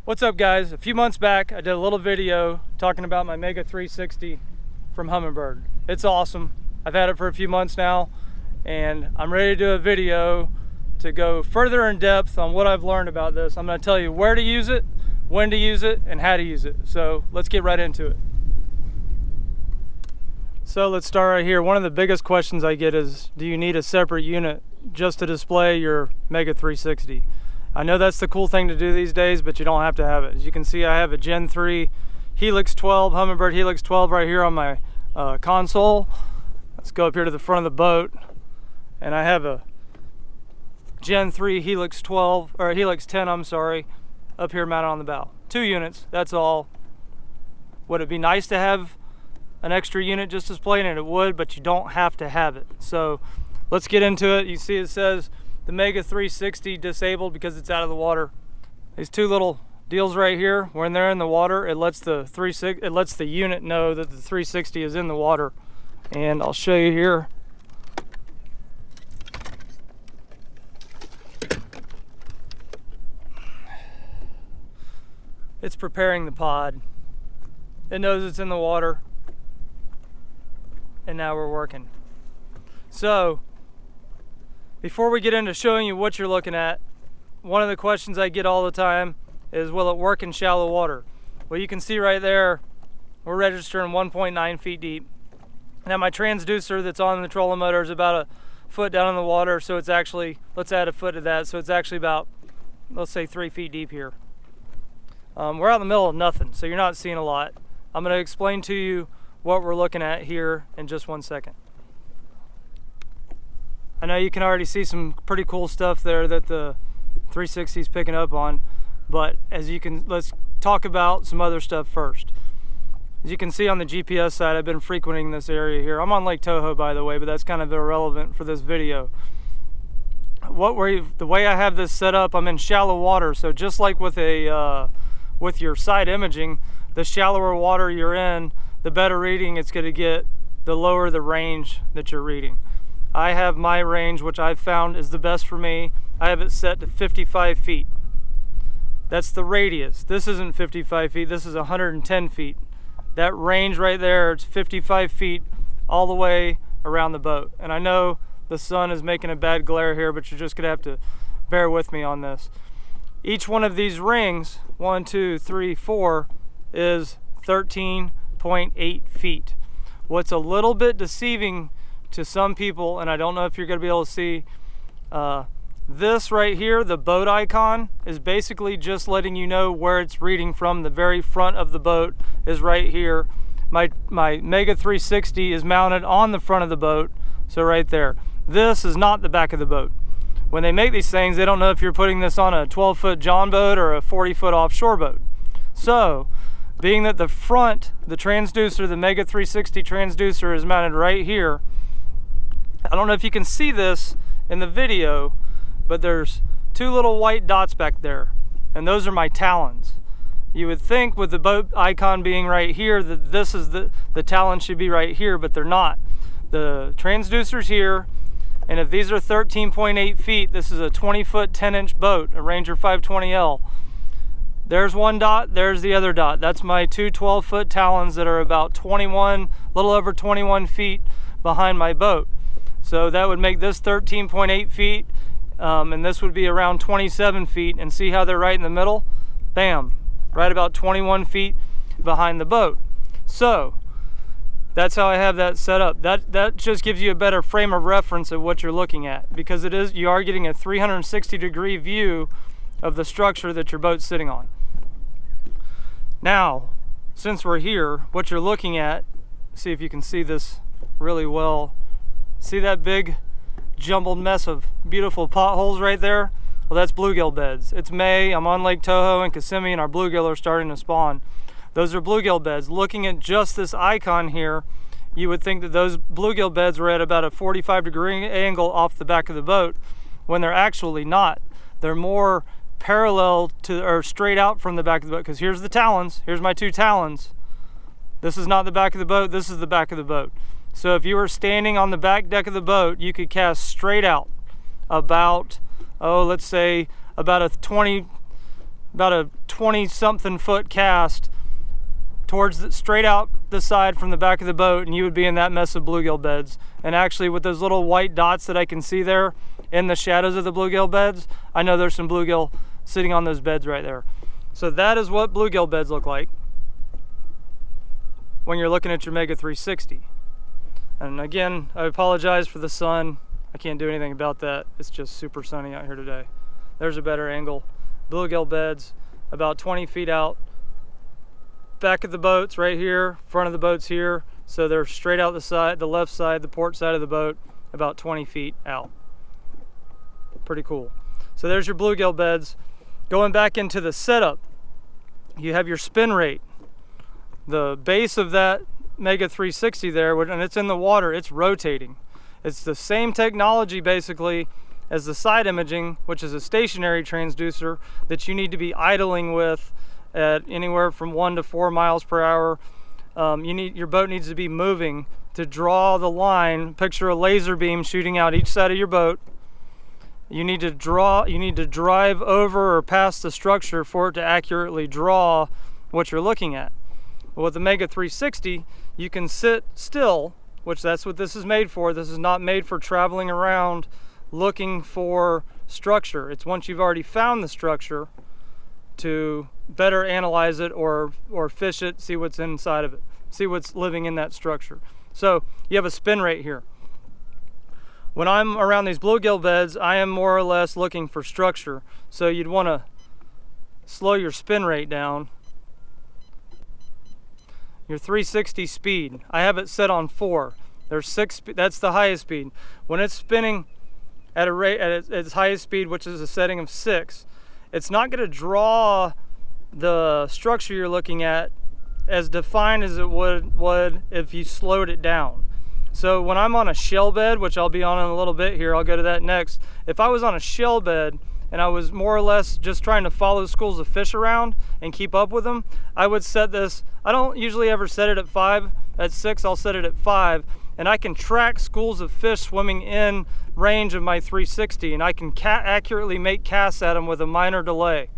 What's up, guys? A few months back I did a little video talking about my Mega 360 from Humminbird. It's awesome. I've had it for a few months now and I'm ready to do a video to go further in depth on what I've learned about this. I'm going to tell you where to use it, when to use it, and how to use it. So let's get right into it. So let's start right here. One of the biggest questions I get is, do you need a separate unit just to display your Mega 360? I know that's the cool thing to do these days, but you don't have to have it. As you can see, I have a Gen 3 Helix 12, Humminbird Helix 12 right here on my console. Let's go up here to the front of the boat, and I have a Gen 3 Helix 12, or Helix 10, I'm sorry, up here mounted on the bow. 2 units, that's all. Would it be nice to have an extra unit just displaying it? It would, but you don't have to have it. So let's get into it. You see it says the Mega 360 disabled because it's out of the water. These two little deals right here, when they're in the water, it lets the unit know that the 360 is in the water. And I'll show you here. It's preparing the pod. It knows it's in the water. And now we're working. So before we get into showing you what you're looking at, one of the questions I get all the time is, will it work in shallow water? Well, you can see right there, we're registering 1.9 feet deep. Now my transducer that's on the trolling motor is about a foot down in the water, so it's actually, let's add a foot to that, so it's actually about, let's say 3 feet deep here. We're out in the middle of nothing, so you're not seeing a lot. I'm going to explain to you what we're looking at here in just 1 second. I know you can already see some pretty cool stuff there that the 360 is picking up on, but let's talk about some other stuff first. As you can see on the GPS side, I've been frequenting this area here. I'm on Lake Toho, by the way, but that's kind of irrelevant for this video. The way I have this set up, I'm in shallow water, so just like with your side imaging, the shallower water you're in, the better reading it's going to get, the lower the range that you're reading. I have my range, which I've found is the best for me. I have it set to 55 feet. That's the radius. This isn't 55 feet, this is 110 feet. That range right there, it's 55 feet all the way around the boat. And I know the sun is making a bad glare here, but you're just gonna have to bear with me on this. Each one of these rings, 1, 2, 3, 4, is 13.8 feet. What's a little bit deceiving to some people, and I don't know if you're going to be able to see, this right here, the boat icon, is basically just letting you know where it's reading from. The very front of the boat is right here. My Mega 360 is mounted on the front of the boat, so right there. This is not the back of the boat. When they make these things, they don't know if you're putting this on a 12-foot John boat or a 40-foot offshore boat. So being that the front, the transducer, the Mega 360 transducer is mounted right here, I don't know if you can see this in the video, but there's 2 little white dots back there, and those are my talons. You would think with the boat icon being right here that this is the talons should be right here, but they're not. The transducer's here, and if these are 13.8 feet, this is a 20-foot 10-inch boat, a Ranger 520L. There's one dot, there's the other dot. That's my 2 12-foot talons that are about 21, little over 21 feet behind my boat. So that would make this 13.8 feet, and this would be around 27 feet. And see how they're right in the middle? Bam, right about 21 feet behind the boat. So that's how I have that set up. That just gives you a better frame of reference of what you're looking at, because you are getting a 360-degree view of the structure that your boat's sitting on. Now, since we're here, what you're looking at, see if you can see this really well. See that big jumbled mess of beautiful potholes right there? Well, that's bluegill beds. It's May, I'm on Lake Toho and Kissimmee, and our bluegill are starting to spawn. Those are bluegill beds. Looking at just this icon here, you would think that those bluegill beds were at about a 45-degree angle off the back of the boat, when they're actually not. They're more parallel to, or straight out from the back of the boat, because here's the talons, here's my 2 talons. This is not the back of the boat, this is the back of the boat. So if you were standing on the back deck of the boat, you could cast straight out about, let's say about a 20 20-something foot cast towards straight out the side from the back of the boat, and you would be in that mess of bluegill beds. And actually, with those little white dots that I can see there in the shadows of the bluegill beds, I know there's some bluegill sitting on those beds right there. So that is what bluegill beds look like when you're looking at your Mega 360. And again, I apologize for the sun. I can't do anything about that. It's just super sunny out here today. There's a better angle. Bluegill beds about 20 feet out. Back of the boat's right here, front of the boat's here. So they're straight out the side, the left side, the port side of the boat, about 20 feet out. Pretty cool. So there's your bluegill beds. Going back into the setup, you have your spin rate. The base of that Mega 360 there, and it's in the water, it's rotating. It's the same technology basically as the side imaging, which is a stationary transducer that you need to be idling with at anywhere from 1 to 4 miles per hour. Your boat needs to be moving to draw the line. Picture a laser beam shooting out each side of your boat. You need to drive over or past the structure for it to accurately draw what you're looking at. Well, with the Mega 360, you can sit still, which that's what this is made for. This is not made for traveling around looking for structure. It's once you've already found the structure to better analyze it or fish it, see what's inside of it, see what's living in that structure. So you have a spin rate here. When I'm around these bluegill beds, I am more or less looking for structure. So you'd want to slow your spin rate down. Your 360 speed, I have it set on 4. There's 6, that's the highest speed. When it's spinning at a rate at its highest speed, which is a setting of 6, it's not going to draw the structure you're looking at as defined as it would if you slowed it down. So when I'm on a shell bed, which I'll be on in a little bit here, I'll go to that next. If I was on a shell bed and I was more or less just trying to follow schools of fish around and keep up with them, I would set this, I don't usually ever set it at 5, at 6, I'll set it at 5, and I can track schools of fish swimming in range of my 360, and I can accurately make casts at them with a minor delay.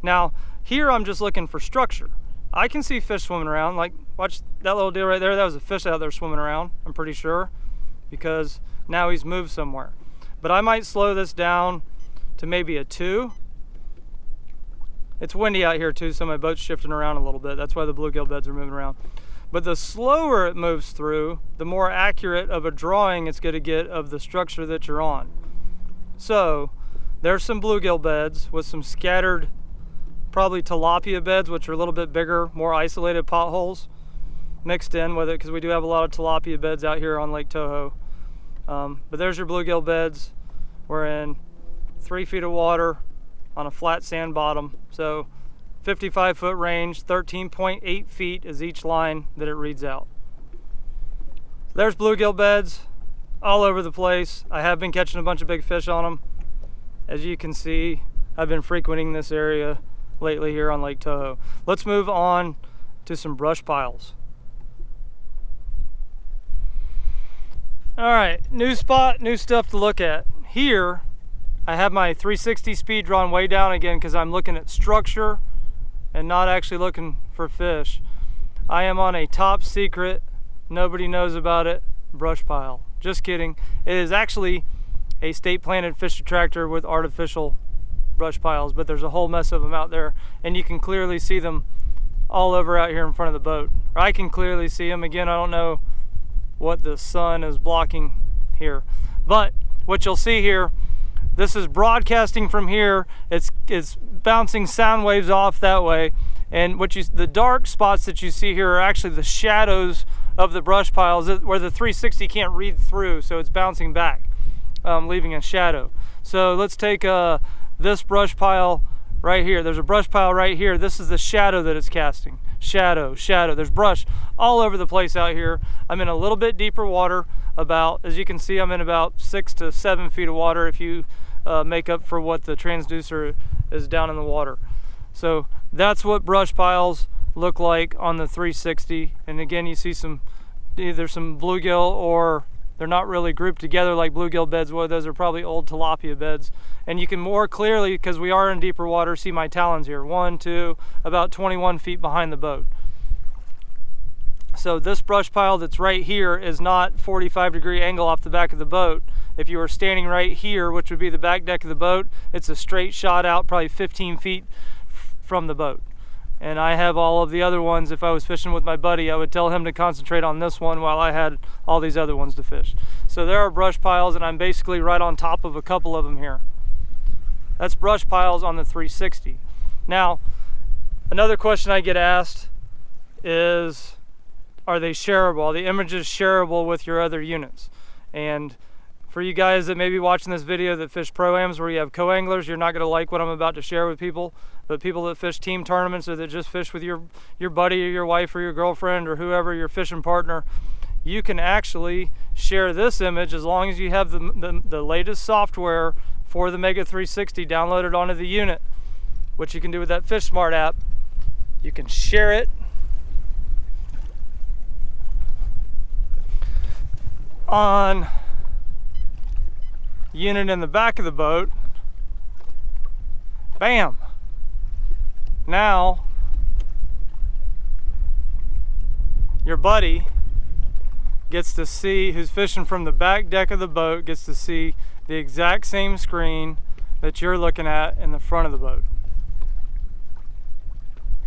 Now, here I'm just looking for structure. I can see fish swimming around, like watch that little deal right there, that was a fish out there swimming around, I'm pretty sure, because now he's moved somewhere. But I might slow this down to maybe a 2. It's windy out here too, so my boat's shifting around a little bit. That's why the bluegill beds are moving around. But the slower it moves through, the more accurate of a drawing it's going to get of the structure that you're on. So there's some bluegill beds with some scattered, probably tilapia beds, which are a little bit bigger, more isolated potholes mixed in with it, because we do have a lot of tilapia beds out here on Lake Toho. But there's your bluegill beds. We're in 3 feet of water on a flat sand bottom. So 55-foot range, 13.8 feet is each line that it reads out. There's bluegill beds all over the place. I have been catching a bunch of big fish on them. As you can see, I've been frequenting this area lately here on Lake Toho. Let's move on to some brush piles. All right, new spot, new stuff to look at. Here, I have my 360 speed drawn way down again because I'm looking at structure and not actually looking for fish. I am on a top secret, nobody knows about it, brush pile. Just kidding. It is actually a state planted fish attractor with artificial brush piles, but there's a whole mess of them out there, and you can clearly see them all over out here in front of the boat. Or I can clearly see them. Again, I don't know what the sun is blocking here, but what you'll see here, this is broadcasting from here. It's bouncing sound waves off that way, and the dark spots that you see here are actually the shadows of the brush piles where the 360 can't read through, so it's bouncing back, leaving a shadow. So let's take this brush pile right here. There's a brush pile right here. This is the shadow that it's casting. Shadow, shadow. There's brush all over the place out here. I'm in a little bit deeper water. As you can see, I'm in about 6 to 7 feet of water if you make up for what the transducer is down in the water. So that's what brush piles look like on the 360. And again, you see either some bluegill or They're not really grouped together like bluegill beds would. Those are probably old tilapia beds. And you can more clearly, because we are in deeper water, see my talons here. 1, 2, about 21 feet behind the boat. So this brush pile that's right here is not 45-degree angle off the back of the boat. If you were standing right here, which would be the back deck of the boat, it's a straight shot out probably 15 feet from the boat. And I have all of the other ones. If I was fishing with my buddy, I would tell him to concentrate on this one while I had all these other ones to fish. So there are brush piles, and I'm basically right on top of a couple of them here. That's brush piles on the 360. Now, another question I get asked is, are they shareable? Are the images shareable with your other units? And for you guys that may be watching this video that fish pro-ams where you have co-anglers, you're not going to like what I'm about to share with people. But people that fish team tournaments or that just fish with your buddy or your wife or your girlfriend or whoever, your fishing partner, you can actually share this image as long as you have the latest software for the Mega 360 downloaded onto the unit, which you can do with that Fish Smart app. You can share it on unit in the back of the boat. Bam! Now your buddy gets to see, who's fishing from the back deck of the boat, gets to see the exact same screen that you're looking at in the front of the boat.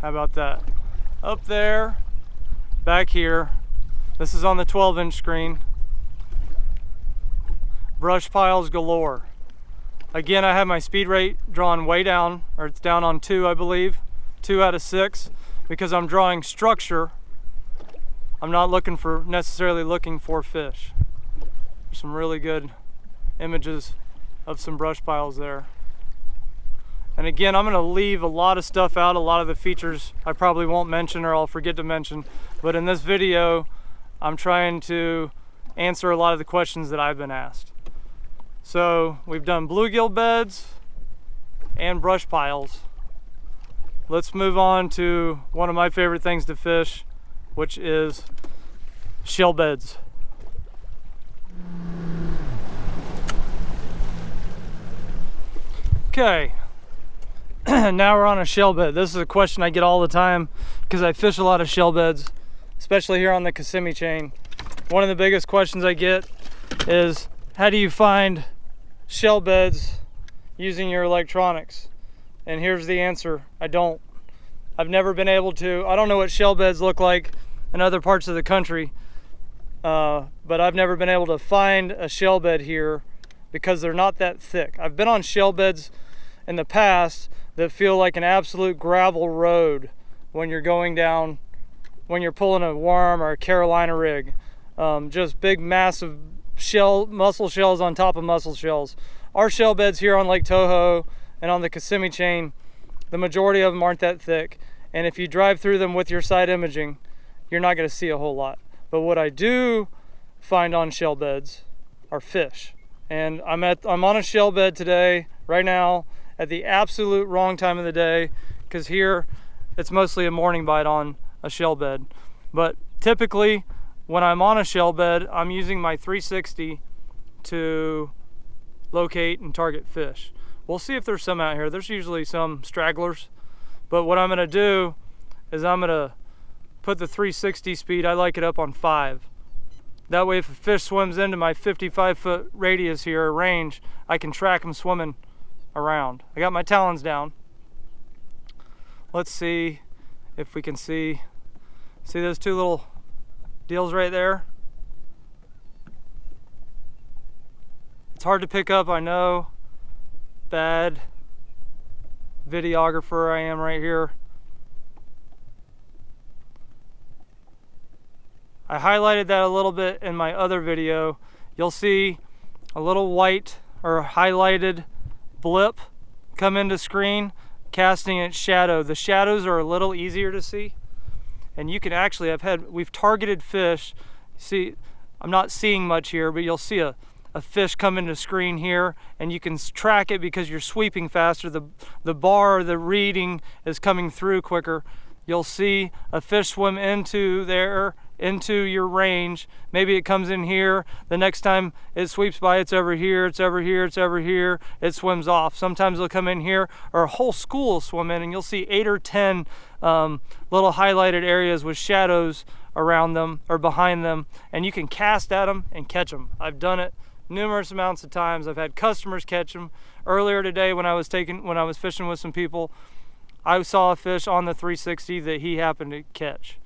How about that? Up there, back here, this is on the 12-inch screen. Brush piles galore. Again, I have my speed rate drawn way down, or it's down on 2, I believe. 2 out of 6, because I'm drawing structure. I'm not necessarily looking for fish. There's some really good images of some brush piles there. And again, I'm going to leave a lot of stuff out, a lot of the features I probably won't mention or I'll forget to mention. But in this video, I'm trying to answer a lot of the questions that I've been asked. So we've done bluegill beds and brush piles. Let's move on to one of my favorite things to fish, which is shell beds. Okay, now we're on a shell bed. This is a question I get all the time because I fish a lot of shell beds, especially here on the Kissimmee chain. One of the biggest questions I get is, how do you find shell beds using your electronics? And here's the answer: I don't. I've never been able to. I don't know what shell beds look like in other parts of the country, but I've never been able to find a shell bed here because they're not that thick. I've been on shell beds in the past that feel like an absolute gravel road when you're going down, when you're pulling a worm or a Carolina rig. Just big, massive mussel shells on top of mussel shells. Our shell beds here on Lake Toho and on the Kissimmee chain, the majority of them aren't that thick, and if you drive through them with your side imaging, you're not going to see a whole lot. But what I do find on shell beds are fish. And I'm on a shell bed today, right now, at the absolute wrong time of the day, because here it's mostly a morning bite on a shell bed. But typically, when I'm on a shell bed, I'm using my 360 to locate and target fish. We'll see if there's some out here. There's usually some stragglers. But what I'm gonna do is I'm gonna put the 360 speed, I like it up on 5. That way if a fish swims into my 55-foot radius here, or range, I can track them swimming around. I got my talons down. Let's see if we can see those two little deals right there? It's hard to pick up, I know. Bad videographer I am right here. I highlighted that a little bit in my other video. You'll see a little white or highlighted blip come into screen, casting its shadow. The shadows are a little easier to see, and you can actually, we've targeted fish. See, I'm not seeing much here, but you'll see a fish come into screen here, and you can track it because you're sweeping faster. The bar, the reading is coming through quicker. You'll see a fish swim into there into your range. Maybe it comes in here, the next time it sweeps by, it's over here, it's over here, it's over here, it swims off. Sometimes it'll come in here, or a whole school will swim in, and you'll see 8 or 10 little highlighted areas with shadows around them or behind them, and you can cast at them and catch them. I've done it numerous amounts of times. I've had customers catch them. Earlier today when I was fishing with some people, I saw a fish on the 360 that he happened to catch.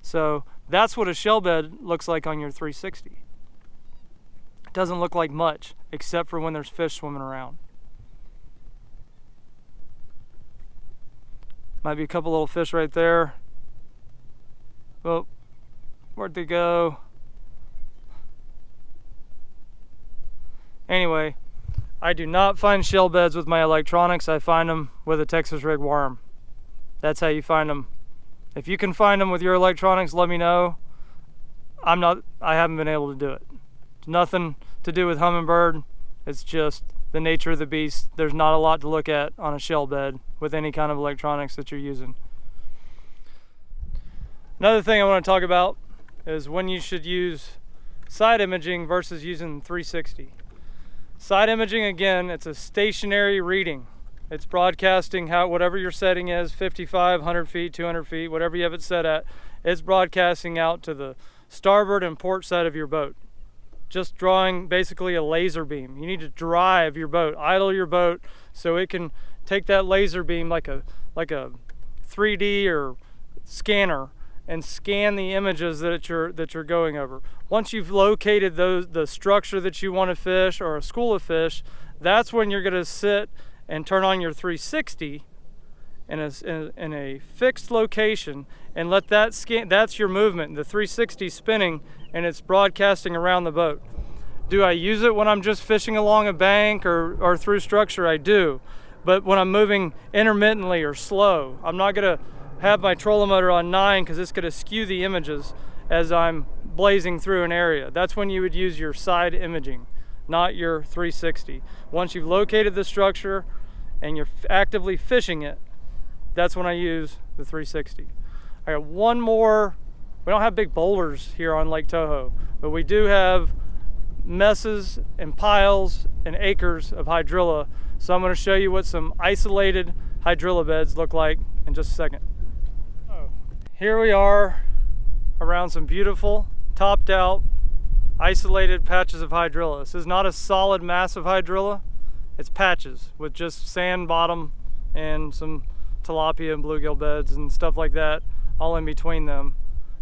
So that's what a shell bed looks like on your 360. It doesn't look like much, except for when there's fish swimming around. Might be a couple little fish right there. Well, where'd they go? Anyway, I do not find shell beds with my electronics. I find them with a Texas rig worm. That's how you find them. If you can find them with your electronics, let me know. I haven't been able to do it. It's nothing to do with Humminbird. It's just the nature of the beast. There's not a lot to look at on a shell bed with any kind of electronics that you're using. Another thing I want to talk about is when you should use side imaging versus using 360. Side imaging, again, it's a stationary reading. It's broadcasting whatever your setting is, 55, 100 feet, 200 feet, whatever you have it set at, it's broadcasting out to the starboard and port side of your boat. Just drawing basically a laser beam. You need to drive your boat, idle your boat, so it can take that laser beam like a 3D or scanner and scan the images that you're going over. Once you've located the structure that you want to fish or a school of fish, that's when you're going to sit and turn on your 360 in a fixed location and let that scan. That's your movement. The 360 spinning and it's broadcasting around the boat. Do I use it when I'm just fishing along a bank or through structure? I do. But when I'm moving intermittently or slow, I'm not going to have my trolling motor on 9 because it's going to skew the images as I'm blazing through an area. That's when you would use your side imaging, not your 360. Once you've located the structure and you're actively fishing it, that's when I use the 360. I got one more. We don't have big boulders here on Lake Toho, but we do have messes and piles and acres of hydrilla. So I'm going to show you what some isolated hydrilla beds look like in just a second. Oh, here we are around some beautiful, topped out, isolated patches of hydrilla. This is not a solid mass of hydrilla. It's patches with just sand bottom and some tilapia and bluegill beds and stuff like that all in between them.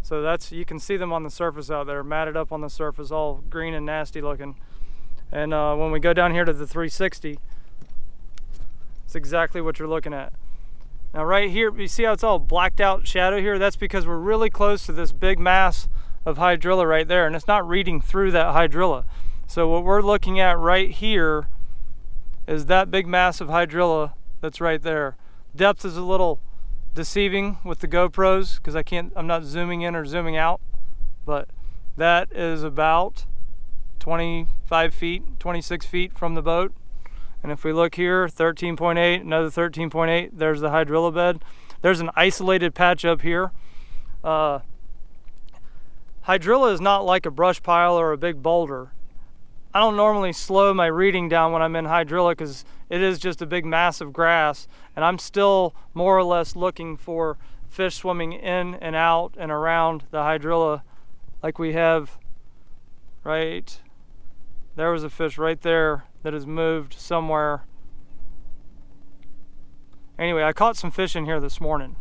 So you can see them on the surface out there, matted up on the surface, all green and nasty looking. And when we go down here to the 360, it's exactly what you're looking at. Now right here, you see how it's all blacked out shadow here? That's because we're really close to this big mass of hydrilla right there, and it's not reading through that hydrilla. So what we're looking at right here is that big mass of hydrilla that's right there. Depth is a little deceiving with the GoPros because I'm not zooming in or zooming out, but that is about 25 feet, 26 feet from the boat. And if we look here, 13.8, another 13.8, there's the hydrilla bed. There's an isolated patch up here. Hydrilla is not like a brush pile or a big boulder. I don't normally slow my reading down when I'm in hydrilla because it is just a big mass of grass, and I'm still more or less looking for fish swimming in and out and around the hydrilla like we have right. There was a fish right there that has moved somewhere. Anyway, I caught some fish in here this morning.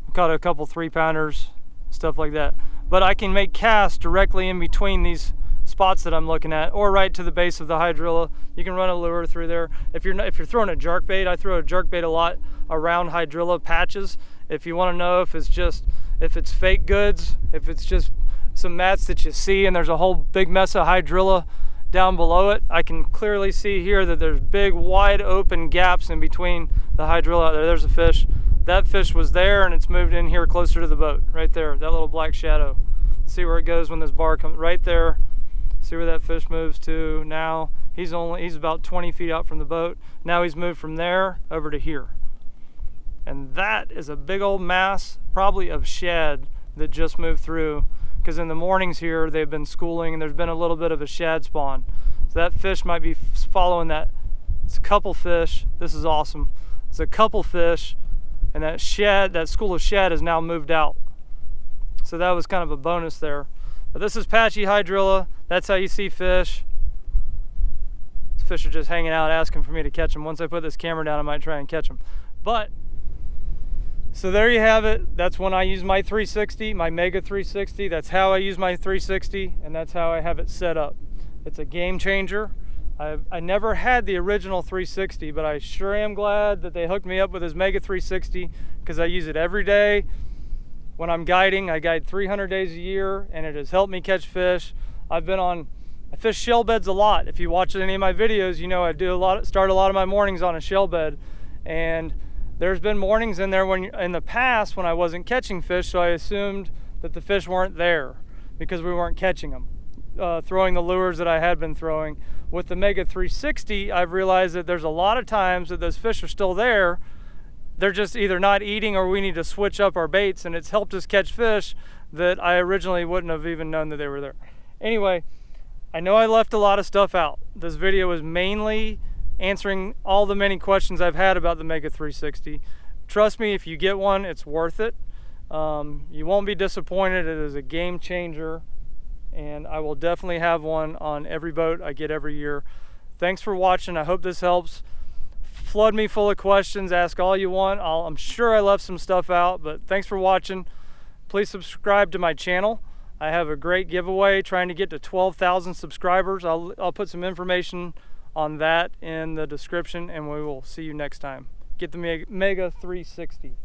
I caught a couple 3-pounders, stuff like that. But I can make casts directly in between these spots that I'm looking at, or right to the base of the hydrilla. You can run a lure through there. If you're throwing a jerkbait, I throw a jerkbait a lot around hydrilla patches. If you want to know if it's fake goods, if it's just some mats that you see and there's a whole big mess of hydrilla down below it, I can clearly see here that there's big wide open gaps in between the hydrilla out there. There's a fish. That fish was there and it's moved in here closer to the boat, right there, that little black shadow. See where it goes when this bar comes, right there. See where that fish moves to now. He's about 20 feet out from the boat. Now he's moved from there over to here. And that is a big old mass, probably of shad, that just moved through, because in the mornings here they've been schooling and there's been a little bit of a shad spawn. So that fish might be following that. It's a couple fish. This is awesome. It's a couple fish, and that shad, that school of shad, has now moved out. So that was kind of a bonus there. But this is patchy hydrilla. That's how you see fish. These fish are just hanging out asking for me to catch them. Once I put this camera down, I might try and catch them. But so there you have it. That's when I use my 360, my Mega 360. That's how I use my 360, and that's how I have it set up. It's a game changer. I never had the original 360, but I sure am glad that they hooked me up with this Mega 360, because I use it every day. When I'm guiding, I guide 300 days a year, and it has helped me catch fish. I fish shell beds a lot. If you watch any of my videos, you know I start a lot of my mornings on a shell bed, and there's been mornings in there in the past when I wasn't catching fish, so I assumed that the fish weren't there because we weren't catching them, throwing the lures that I had been throwing. With the Mega 360, I've realized that there's a lot of times that those fish are still there. They're just either not eating or we need to switch up our baits, and it's helped us catch fish that I originally wouldn't have even known that they were there. Anyway, I know I left a lot of stuff out. This video was mainly answering all the many questions I've had about the Mega 360. Trust me, if you get one, it's worth it. You won't be disappointed. It is a game changer, and I will definitely have one on every boat I get every year. Thanks for watching. I hope this helps. Flood me full of questions. Ask all you want. I'm sure I left some stuff out, but thanks for watching. Please subscribe to my channel. I have a great giveaway trying to get to 12,000 subscribers. I'll put some information on that in the description, and we will see you next time. Get the Mega 360.